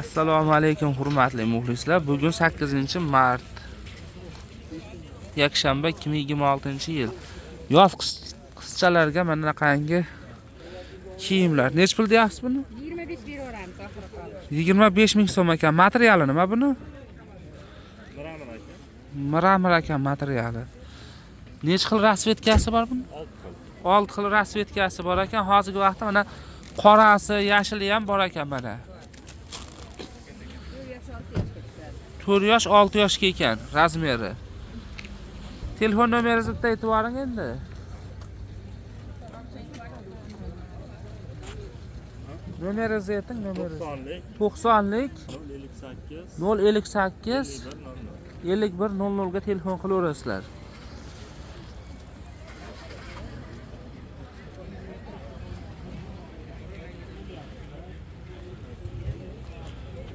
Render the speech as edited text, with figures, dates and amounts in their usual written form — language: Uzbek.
Assalomu alaykum hurmatli muxlislar. Bugun 8-mart. Yakshanba 2026-yil. Yoz qizchalarga mana qangi kiyimlar. Nech pul deyapsiz buni? 25 beraveramiz oxiri qoldi. 25 ming so'm ekan. Materiali nima buni? Mramor ekan materiali. Nech xil rasvetkasi bor buni? 6 xil rasvetkasi bor ekan. Hozirgi vaqtda mana qorasi, yashili ham bor ekan mana. 4 yosh 6 yoshga ekan razmeri. Telefon nomeringizni bitta aytib yuboring endi. Nomeringizni ayting, nomeringiz. 90lik 058 5100 ga telefon qilaverasizlar.